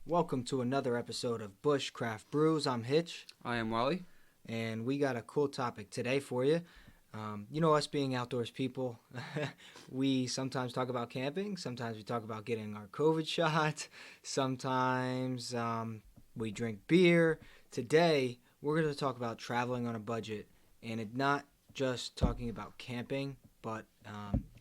Welcome to another episode of Bushcraft Brews. I'm Hitch, I am Wally. and we got a cool topic today for you. You know, us being outdoors people, we sometimes talk about camping, sometimes we talk about getting our COVID shot, sometimes we drink beer. Today, we're going to talk about traveling on a budget, and not just talking about camping, but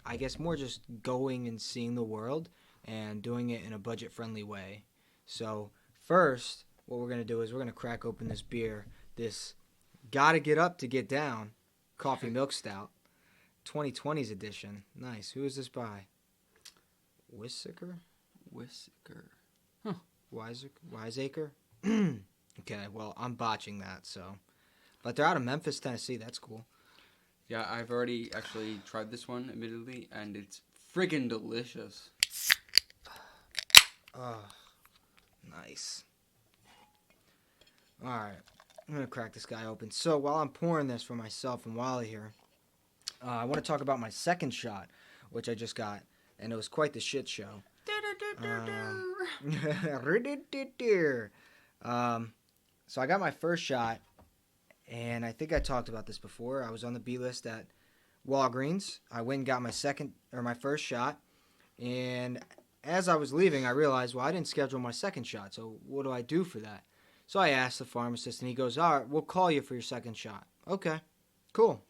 I guess more just going and seeing the world and doing it in a budget-friendly way. So first, what we're going to do is we're going to crack open this beer, this Gotta Get Up to Get Down Coffee Milk Stout, 2020's edition. Nice. Who is this by? Wiseacre? Huh. Wiseacre? Okay, well, I'm botching that, so. But they're out of Memphis, Tennessee. That's cool. Yeah, I've already actually tried this one, admittedly, and it's friggin' delicious. Oh, nice. All right. I'm going to crack this guy open. So while I'm pouring this for myself and Wally here, I want to talk about my second shot, which I just got, and it was quite the shit show. So I got my first shot, and I think I talked about this before. I was on the B list at Walgreens. I went and got my first shot, and as I was leaving, I realized, well, I didn't schedule my second shot, so what do I do for that? So I asked the pharmacist, and he goes, all right, we'll call you for your second shot. Okay, cool.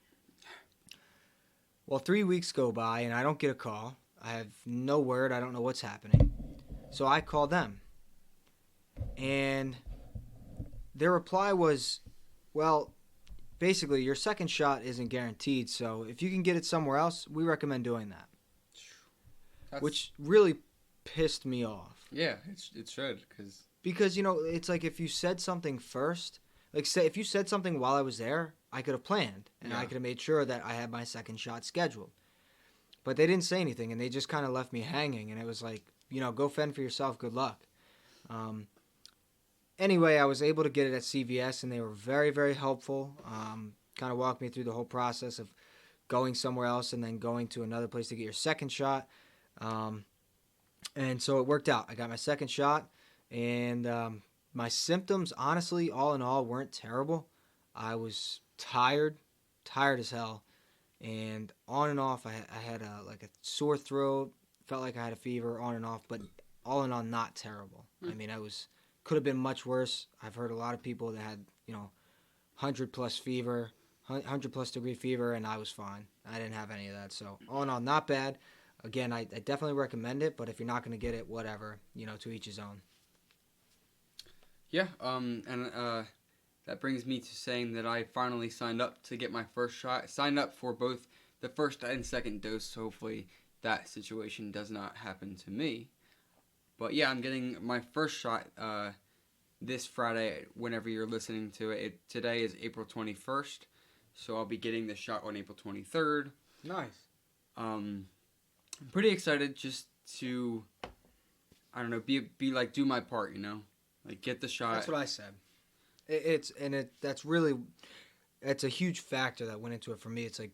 Well, 3 weeks go by, and I don't get a call. I have no word. I don't know what's happening. So I call them. And their reply was, well, basically, your second shot isn't guaranteed, so if you can get it somewhere else, we recommend doing that. Which really pissed me off. Yeah, it should, because, you know, it's like if you said something first, like say if you said something while I was there, I could have planned, and I could have made sure that I had my second shot scheduled. But they didn't say anything, and they just kind of left me hanging, and it was like, you know, go fend for yourself, good luck. Anyway, I was able to get it at CVS, and they were very, very helpful. Kind of walked me through the whole process of going somewhere else and then going to another place to get your second shot. And so it worked out. I got my second shot, and my symptoms, honestly, all in all, weren't terrible. I was tired as hell, and on and off, I had a sore throat, felt like I had a fever, on and off, but all in all, not terrible. I mean, could have been much worse. I've heard a lot of people that had, 100+ fever, 100+ degree fever, and I was fine. I didn't have any of that, so all in all, not bad. Again, I definitely recommend it, but if you're not going to get it, whatever, to each his own. Yeah, that brings me to saying that I finally signed up to get my first shot. I signed up for both the first and second dose, so hopefully that situation does not happen to me. But yeah, I'm getting my first shot this Friday, whenever you're listening to it. Today is April 21st, so I'll be getting the shot on April 23rd. Nice. I'm pretty excited just to, I don't know, do my part, like get the shot. That's what I said. It's a huge factor that went into it for me. It's like,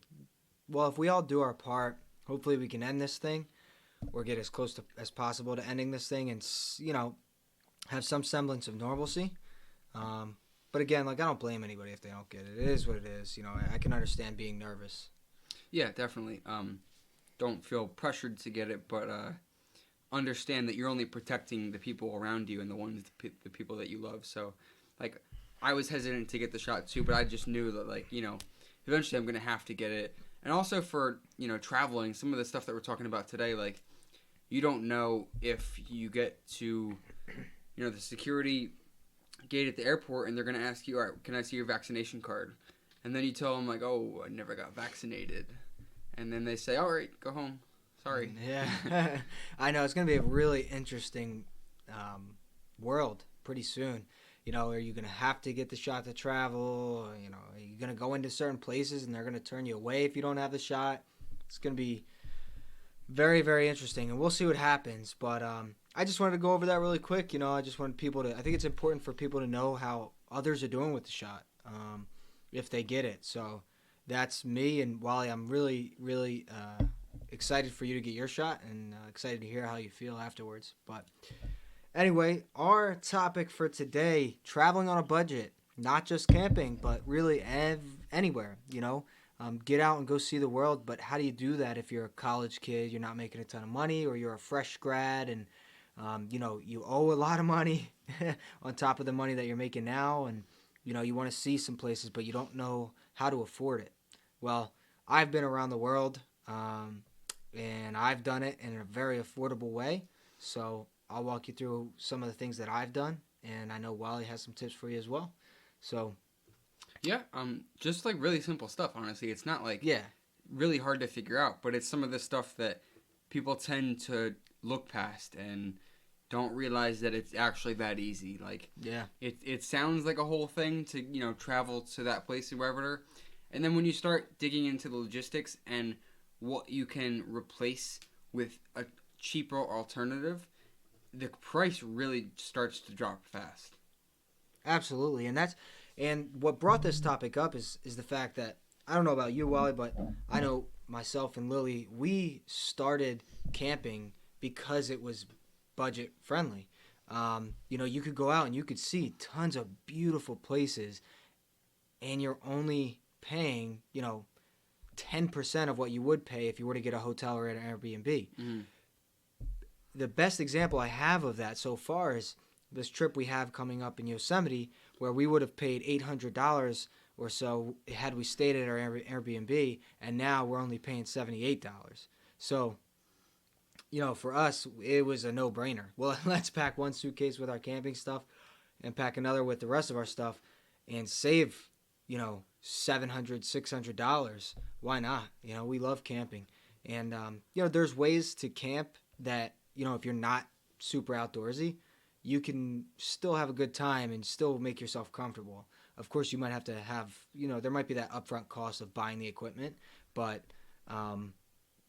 well, if we all do our part, hopefully we can end this thing or get as close as possible to ending this thing and, have some semblance of normalcy. But again, I don't blame anybody if they don't get it. It is what it is. I can understand being nervous. Yeah, definitely. Don't feel pressured to get it, but understand that you're only protecting the people around you and the people that you love. So, I was hesitant to get the shot too, but I just knew that, eventually I'm going to have to get it. And also for, traveling, some of the stuff that we're talking about today, you don't know if you get to, the security gate at the airport and they're going to ask you, all right, can I see your vaccination card? And then you tell them, oh, I never got vaccinated. And then they say, all right, go home. Sorry. Yeah. I know. It's going to be a really interesting world pretty soon. Are you going to have to get the shot to travel? Are you going to go into certain places and they're going to turn you away if you don't have the shot? It's going to be very, very interesting, and we'll see what happens. But I just wanted to go over that really quick. I just wanted people to – I think it's important for people to know how others are doing with the shot if they get it. So that's me, and Wally, I'm really, really excited for you to get your shot and excited to hear how you feel afterwards. But Anyway, our topic for today: traveling on a budget, not just camping, but really anywhere. Get out and go see the world. But how do you do that if you're a college kid? You're not making a ton of money, or you're a fresh grad, and you owe a lot of money on top of the money that you're making now, and you want to see some places, but you don't know how to afford it. Well, I've been around the world, and I've done it in a very affordable way. So I'll walk you through some of the things that I've done, and I know Wally has some tips for you as well. So Yeah, just like really simple stuff. Honestly, it's not like yeah, really hard to figure out, but it's some of the stuff that people tend to look past and don't realize that it's actually that easy. Like, yeah, it sounds like a whole thing to travel to that place or whatever, and then when you start digging into the logistics and what you can replace with a cheaper alternative, the price really starts to drop fast. absolutely. And what brought this topic up is the fact that I don't know about you, Wally, but I know myself and Lily, we started camping because it was budget friendly. You could go out and you could see tons of beautiful places, and you're only paying 10% of what you would pay if you were to get a hotel or an Airbnb. Mm. The best example I have of that so far is this trip we have coming up in Yosemite, where we would have paid $800 or so had we stayed at our Airbnb, and now we're only paying $78. So, for us, it was a no-brainer. Well, let's pack one suitcase with our camping stuff and pack another with the rest of our stuff and save, $700, $600. Why not? We love camping. And, there's ways to camp that, if you're not super outdoorsy, you can still have a good time and still make yourself comfortable. Of course, you might have to have, there might be that upfront cost of buying the equipment, but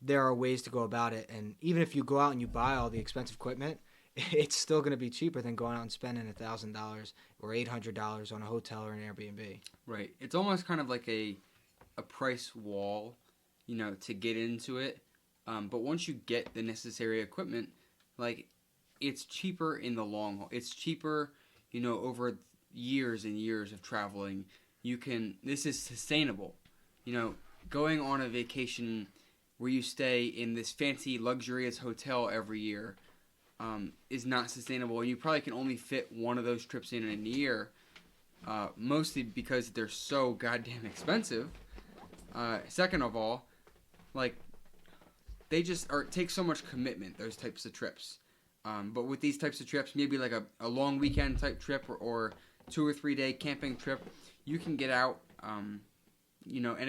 there are ways to go about it. And even if you go out and you buy all the expensive equipment, it's still going to be cheaper than going out and spending $1,000 or $800 on a hotel or an Airbnb. Right. It's almost kind of like a price wall, to get into it. But once you get the necessary equipment, like, it's cheaper in the long haul. It's cheaper, over years and years of traveling. This is sustainable. Going on a vacation where you stay in this fancy, luxurious hotel every year is not sustainable. And you probably can only fit one of those trips in a year, mostly because they're so goddamn expensive. Second of all, like, they just take so much commitment, those types of trips. But with these types of trips, maybe like a long weekend type trip or 2 or 3 day camping trip, you can get out, and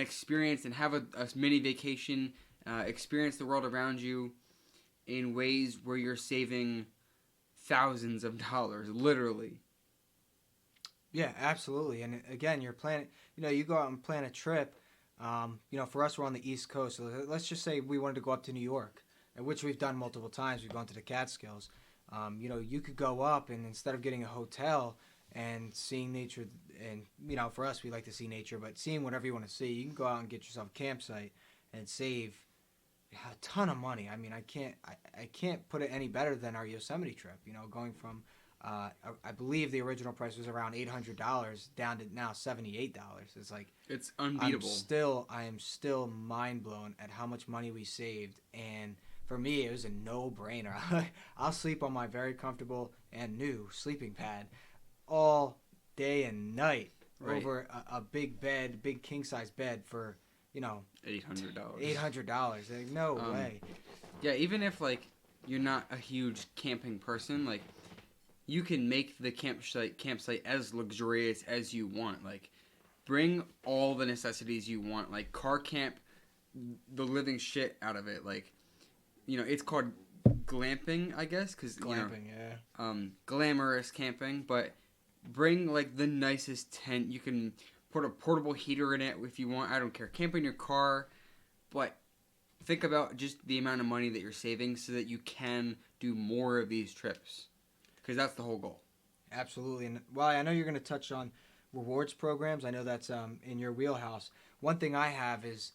experience and have a mini vacation, experience the world around you in ways where you're saving thousands of dollars, literally. Yeah, absolutely. And again, you're planning, you go out and plan a trip. For us, we're on the East Coast. So let's just say we wanted to go up to New York, which we've done multiple times. We've gone to the Catskills. You could go up, and instead of getting a hotel and seeing nature, and for us, we like to see nature, but seeing whatever you want to see, you can go out and get yourself a campsite and save a ton of money. I mean, I can't put it any better than our Yosemite trip. Going from I believe the original price was around $800 down to now $78. It's like, it's unbeatable. I am still mind blown at how much money we saved, and for me, it was a no-brainer. I'll sleep on my very comfortable and new sleeping pad all day and night, right, over a big bed, big king-size bed for, $800. $800. Like, no way. Yeah, even if, like, you're not a huge camping person, like, you can make the campsite as luxurious as you want. Like, bring all the necessities you want. Like, car camp the living shit out of it. Like, it's called glamping, I guess, because Glamping, yeah. Glamorous camping. But bring, like, the nicest tent. You can put a portable heater in it if you want. I don't care. Camp in your car, but think about just the amount of money that you're saving so that you can do more of these trips. Because that's the whole goal. Absolutely. And, well, I know you're going to touch on rewards programs. I know that's in your wheelhouse. One thing I have is,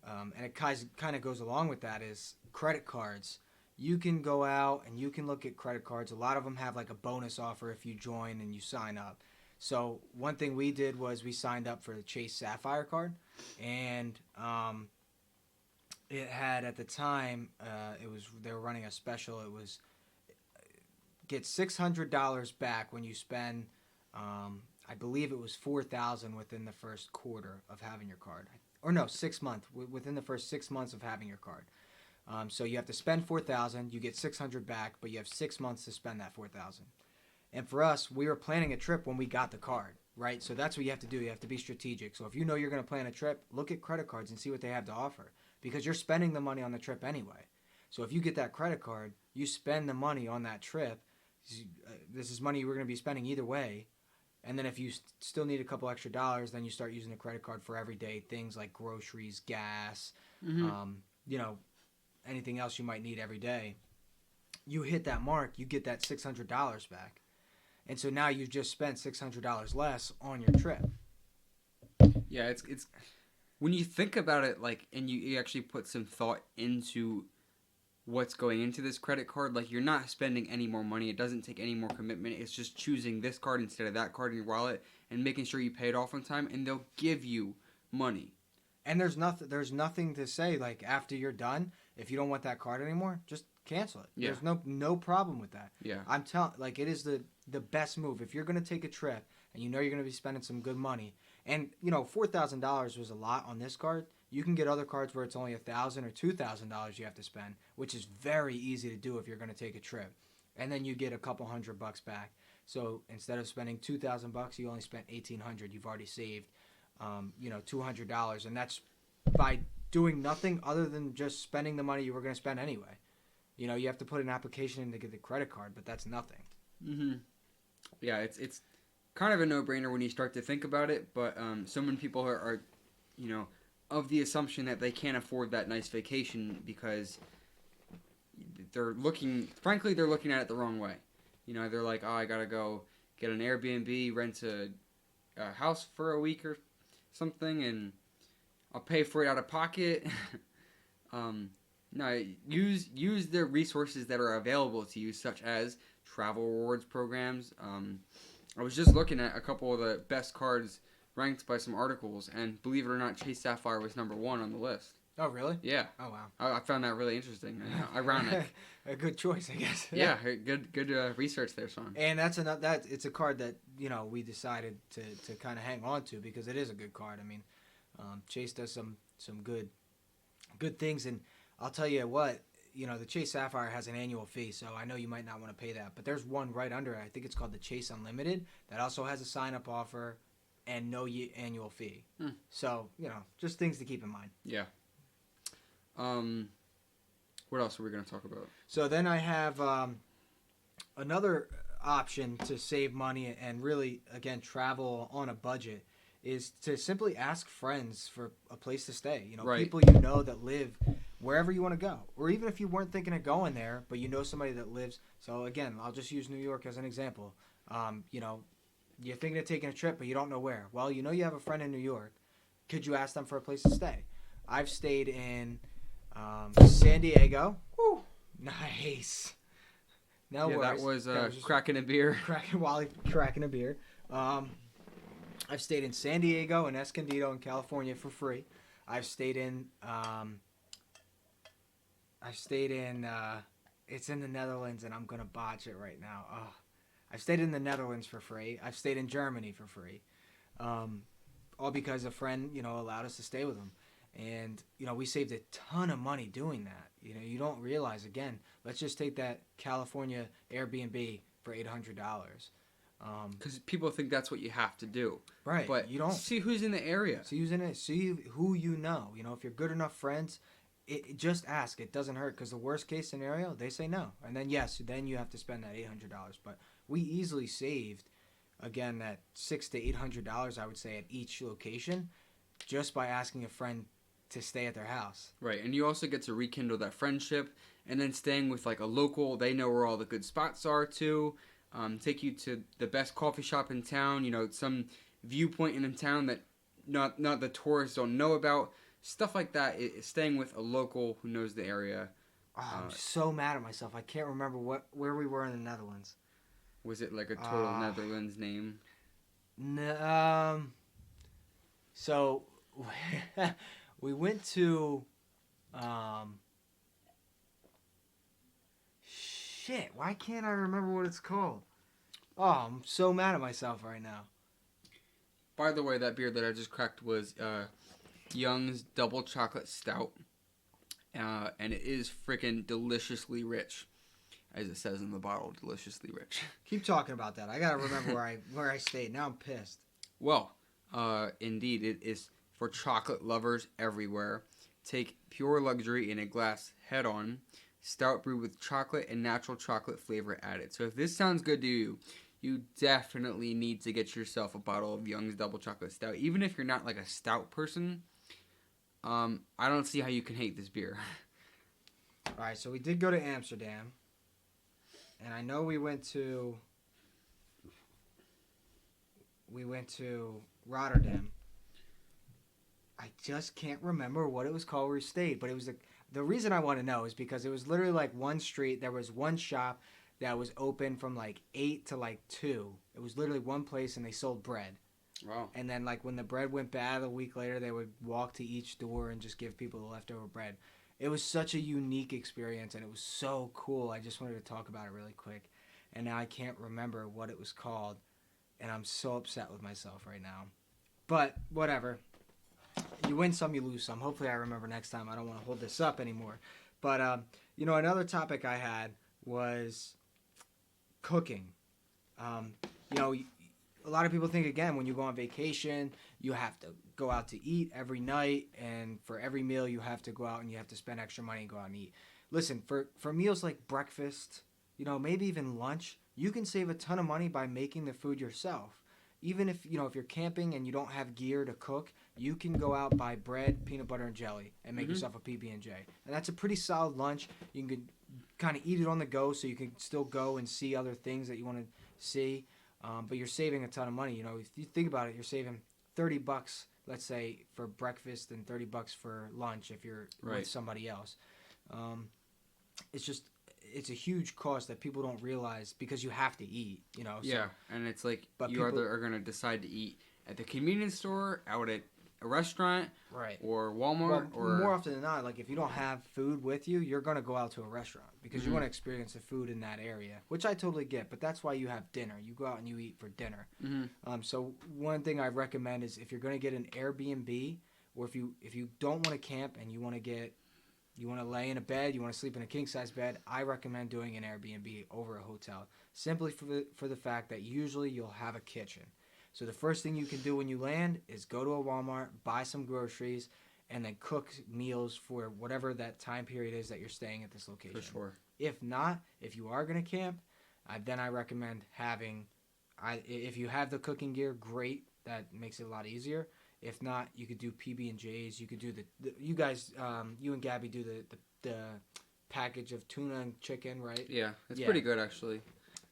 and it kind of goes along with that, is credit cards. you can go out and you can look at credit cards. A lot of them have like a bonus offer if you join and you sign up. So one thing we did was we signed up for the Chase Sapphire card, and it had at the time they were running a special. It was get $600 back when you spend. I believe it was 4,000 within the first quarter of having your card, or no, 6 months within the first 6 months of having your card. So you have to spend 4,000, you get 600 back, but you have 6 months to spend that 4,000. And for us, we were planning a trip when we got the card, right? So that's what you have to do. You have to be strategic. So if you know you're going to plan a trip, look at credit cards and see what they have to offer, because you're spending the money on the trip anyway. So if you get that credit card, you spend the money on that trip. This is money we're going to be spending either way. And then if you still need a couple extra dollars, then you start using the credit card for everyday things like groceries, gas, anything else you might need every day. You hit that mark, you get that $600 back. And so now you've just spent $600 less on your trip. Yeah, it's when you think about it, like, and you actually put some thought into what's going into this credit card, like, you're not spending any more money. It doesn't take any more commitment. It's just choosing this card instead of that card in your wallet and making sure you pay it off on time, and they'll give you money. And there's nothing to say, like, after you're done, if you don't want that card anymore, just cancel it. Yeah. There's no problem with that. Yeah. I'm telling, like, it is the best move. If you're going to take a trip and you know you're going to be spending some good money, and, $4,000 was a lot on this card, you can get other cards where it's only $1,000 or $2,000 you have to spend, which is very easy to do if you're going to take a trip. And then you get a couple $100 back. So instead of spending $2,000, you only spent $1,800. You've already saved, $200, and that's by doing nothing other than just spending the money you were going to spend anyway. You have to put an application in to get the credit card, but that's nothing. Mm-hmm. Yeah, it's kind of a no-brainer when you start to think about it, but so many people are of the assumption that they can't afford that nice vacation because they're looking at it the wrong way. They're like, oh, I gotta go get an Airbnb, rent a house for a week or something, and I'll pay for it out of pocket. No, use the resources that are available to you, such as travel rewards programs. I was just looking at a couple of the best cards ranked by some articles, and believe it or not, Chase Sapphire was number 1 on the list. Oh, really? Yeah. Oh, wow. I found that really interesting. Ironic. A good choice, I guess. Yeah, good research there, son. And it's a card that we decided to kind of hang on to because it is a good card. I mean, Chase does some good things, and I'll tell you what, the Chase Sapphire has an annual fee, so I know you might not want to pay that, but there's one right under it. I think it's called the Chase Unlimited that also has a sign-up offer and no annual fee. So, just things to keep in mind. Yeah. What else are we going to talk about? So then I have another option to save money and really, again, travel on a budget is to simply ask friends for a place to stay. Right. People that live wherever you want to go. Or even if you weren't thinking of going there, but somebody that lives. So again, I'll just use New York as an example. You're thinking of taking a trip, but you don't know where. Well, you have a friend in New York. Could you ask them for a place to stay? I've stayed in San Diego. Woo, nice. No worries. That was cracking a beer. Cracking a beer. I've stayed in San Diego and Escondido in California for free. I've stayed in it's in the Netherlands, and I'm gonna botch it right now. I've stayed in the Netherlands for free. I've stayed in Germany for free. All because a friend, allowed us to stay with him. And, we saved a ton of money doing that. You don't realize, again, let's just take that California Airbnb for $800. Because people think that's what you have to do. Right. But you don't see who's in the area. See who you know. If you're good enough friends, just ask. It doesn't hurt, because the worst case scenario, they say no. And then, then you have to spend that $800. But we easily saved, again, that $600 to $800, I would say, at each location, just by asking a friend to stay at their house. Right, and you also get to rekindle that friendship, and then staying with like a local, they know where all the good spots are too, take you to the best coffee shop in town, some viewpoint in town that not the tourists don't know about, stuff like that. Staying with a local who knows the area Oh, I'm so mad at myself. I can't remember where we were in the Netherlands. Was it like a total Netherlands name? So we went to shit. Why can't I remember what it's called? Oh, I'm so mad at myself right now. By the way, that beer that I just cracked was Young's Double Chocolate Stout. And it is freaking deliciously rich. As it says in the bottle, deliciously rich. Keep talking about that. I gotta remember where I stayed. Now I'm pissed. Well, indeed, it is for chocolate lovers everywhere. Take pure luxury in a glass head on. Stout brewed with chocolate and natural chocolate flavor added. So if this sounds good to you, you definitely need to get yourself a bottle of Young's Double Chocolate Stout. Even if you're not like a stout person, I don't see how you can hate this beer. All right, so we did go to Amsterdam, and I know we went to Rotterdam. I just can't remember what it was called where we stayed, but it was the reason I want to know is because it was literally like one street. There was one shop that was open from like 8 to like 2. It was literally one place, and they sold bread. Wow. And then like when the bread went bad a week later, they would walk to each door and just give people the leftover bread. It was such a unique experience, and it was so cool. I just wanted to talk about it really quick. And now I can't remember what it was called, and I'm so upset with myself right now. But whatever. You win some, you lose some. Hopefully I remember next time. I don't want to hold this up anymore. But, another topic I had was cooking. A lot of people think, again, when you go on vacation, you have to go out to eat every night, and for every meal you have to go out and you have to spend extra money and go out and eat. Listen, for meals like breakfast, maybe even lunch, you can save a ton of money by making the food yourself. Even if you're camping and you don't have gear to cook, you can go out, buy bread, peanut butter, and jelly, and make yourself a PB&J. And that's a pretty solid lunch. You can kind of eat it on the go, so you can still go and see other things that you want to see. But you're saving a ton of money. If you think about it, you're saving $30, let's say, for breakfast, and $30 for lunch if you're with somebody else. It's a huge cost that people don't realize because you have to eat, So, yeah, and it's like you either are going to decide to eat at the convenience store, out at a restaurant, right, or Walmart, or more often than not, like if you don't have food with you, you're going to go out to a restaurant because you want to experience the food in that area, which I totally get. But that's why you have dinner. You go out and you eat for dinner. So one thing I recommend is if you're going to get an Airbnb, or if you don't want to camp and you want to lay in a bed, you want to sleep in a king-size bed, I recommend doing an Airbnb over a hotel, simply for the fact that usually you'll have a kitchen. So the first thing you can do when you land is go to a Walmart, buy some groceries, and then cook meals for whatever that time period is that you're staying at this location. For sure. If not, if you are going to camp, then I recommend if you have the cooking gear, great. That makes it a lot easier. If not, you could do PB&Js. You could do you guys, you and Gabby do the package of tuna and chicken, right? Yeah, it's pretty good actually.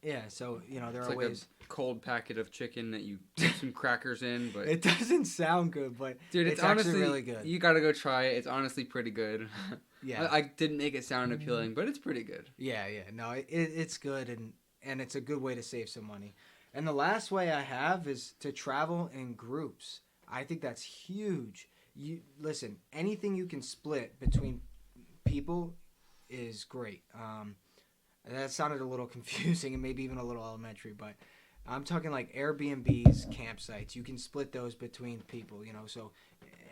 Yeah, so there it's are like ways. A cold packet of chicken that you put some crackers in, but it doesn't sound good, but dude, it's honestly actually really good. You gotta go try it. It's honestly pretty good. Yeah, I didn't make it sound appealing, but it's pretty good. Yeah, no, it's good, and it's a good way to save some money. And the last way I have is to travel in groups. I think that's huge. Listen, anything you can split between people is great. That sounded a little confusing and maybe even a little elementary, but I'm talking like Airbnbs, campsites. You can split those between people, So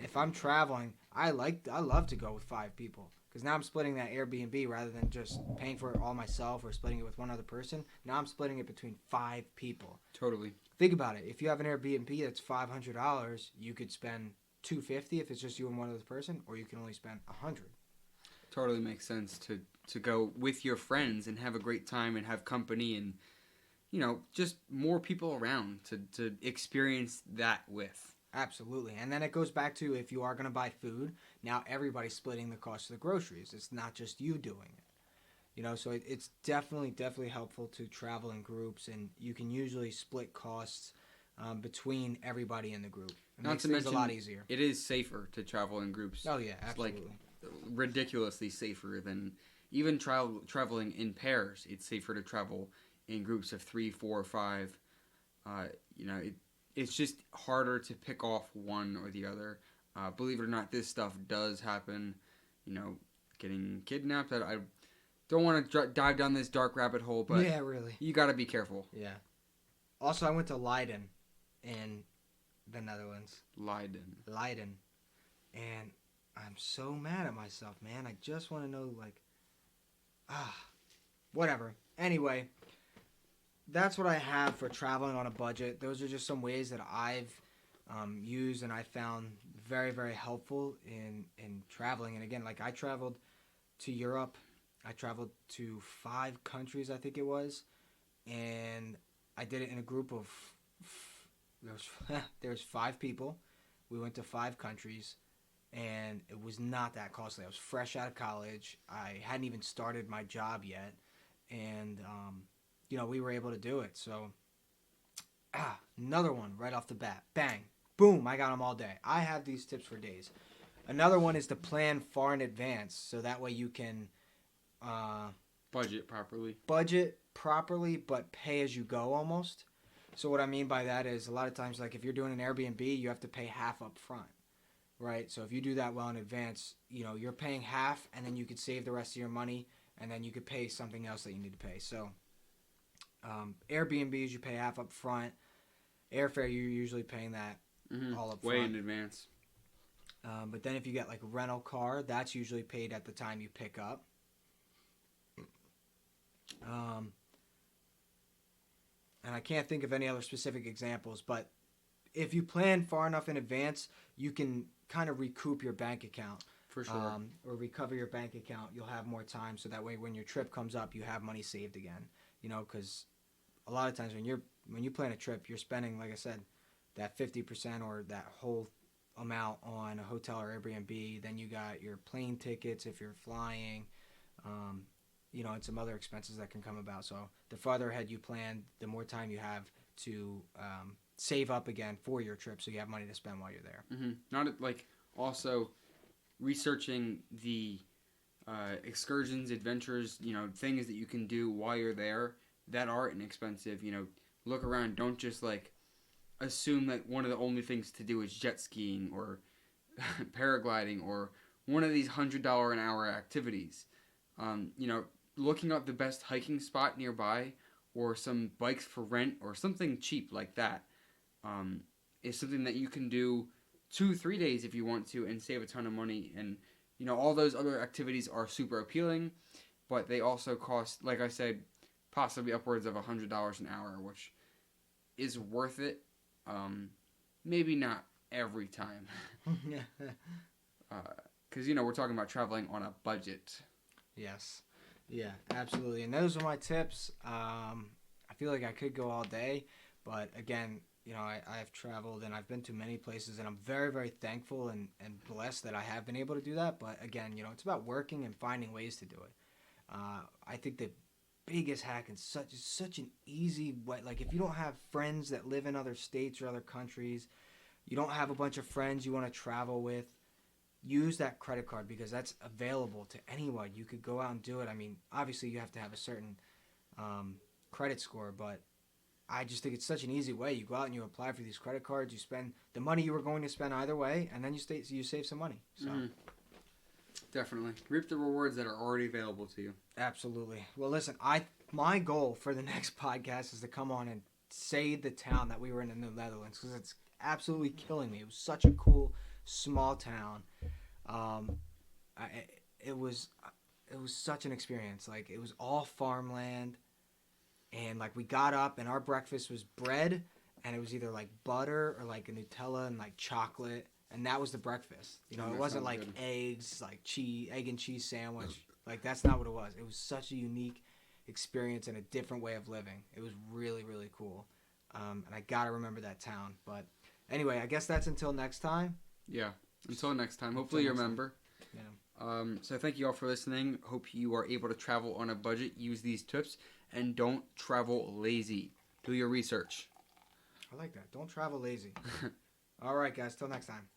if I'm traveling, I love to go with 5 people because now I'm splitting that Airbnb rather than just paying for it all myself or splitting it with one other person. Now I'm splitting it between 5 people. Totally. Think about it. If you have an Airbnb that's $500, you could spend $250 if it's just you and one other person, or you can only spend $100. Totally makes sense to go with your friends and have a great time and have company and just more people around to experience that with. Absolutely. And then it goes back to if you are going to buy food, now everybody's splitting the cost of the groceries. It's not just you doing it. So it's definitely helpful to travel in groups, and you can usually split costs between everybody in the group. It makes things a lot easier. It is safer to travel in groups. Oh, yeah, absolutely. It's like ridiculously safer than even traveling in pairs, it's safer to travel in groups of 3, 4, or 5. It's just harder to pick off one or the other. Believe it or not, this stuff does happen. Getting kidnapped. I don't want to dive down this dark rabbit hole, but yeah, really, you got to be careful. Yeah. Also, I went to Leiden in the Netherlands. Leiden. And I'm so mad at myself, man. I just want to know, whatever. Anyway, that's what I have for traveling on a budget. Those are just some ways that I've used and I found very, very helpful in traveling. And again, I traveled to Europe. I traveled to 5 countries, I think it was. And I did it in a group of, there's 5 people. We went to 5 countries. And it was not that costly. I was fresh out of college. I hadn't even started my job yet. And, we were able to do it. So, another one right off the bat. Bang. Boom. I got them all day. I have these tips for days. Another one is to plan far in advance. So that way you can... budget properly. Budget properly, but pay as you go almost. So what I mean by that is a lot of times, if you're doing an Airbnb, you have to pay half up front. Right? So if you do that well in advance, you're paying half, and then you could save the rest of your money, and then you could pay something else that you need to pay. So Airbnbs, you pay half up front. Airfare, you're usually paying that all up front. Way in advance. But then if you get a rental car, that's usually paid at the time you pick up. And I can't think of any other specific examples, but if you plan far enough in advance, you can kind of recoup your bank account. For sure. Or recover your bank account. You'll have more time, so that way when your trip comes up, you have money saved again. Because a lot of times when you plan a trip, you're spending, like I said, that 50% or that whole amount on a hotel or Airbnb. Then you got your plane tickets if you're flying, and some other expenses that can come about. So the farther ahead you plan, the more time you have to save up again for your trip, so you have money to spend while you're there. Mm-hmm. Not also researching the excursions, adventures, things that you can do while you're there that are inexpensive. Look around. Don't just assume that one of the only things to do is jet skiing or paragliding or one of these $100 an hour activities. Looking up the best hiking spot nearby or some bikes for rent or something cheap like that is something that you can do 2-3 days if you want to and save a ton of money. And all those other activities are super appealing, but they also cost, like I said, possibly upwards of $100 an hour, which is worth it. Maybe not every time, because we're talking about traveling on a budget. Yes, yeah, absolutely. And those are my tips. I feel like I could go all day, but again, I've traveled and I've been to many places, and I'm very, very thankful and blessed that I have been able to do that. But again, it's about working and finding ways to do it. I think the biggest hack and such an easy way. If you don't have friends that live in other states or other countries, you don't have a bunch of friends you want to travel with, use that credit card, because that's available to anyone. You could go out and do it. I mean, obviously you have to have a certain credit score, but I just think it's such an easy way. You go out and you apply for these credit cards. You spend the money you were going to spend either way, and then you save some money. So. Mm-hmm. Definitely. Reap the rewards that are already available to you. Absolutely. Well, listen, my goal for the next podcast is to come on and say the town that we were in the Netherlands, because it's absolutely killing me. It was such a cool, small town. It was such an experience. It was all farmland, and we got up and our breakfast was bread, and it was either butter or a Nutella and chocolate. And that was the breakfast. It wasn't good. Eggs, egg and cheese sandwich. That's not what it was. It was such a unique experience and a different way of living. It was really, really cool. And I got to remember that town. But anyway, I guess that's until next time. Yeah, until next time. Hopefully you remember. Yeah. So thank you all for listening. Hope you are able to travel on a budget. Use these tips. And don't travel lazy. Do your research. I like that. Don't travel lazy. All right, guys. Till next time.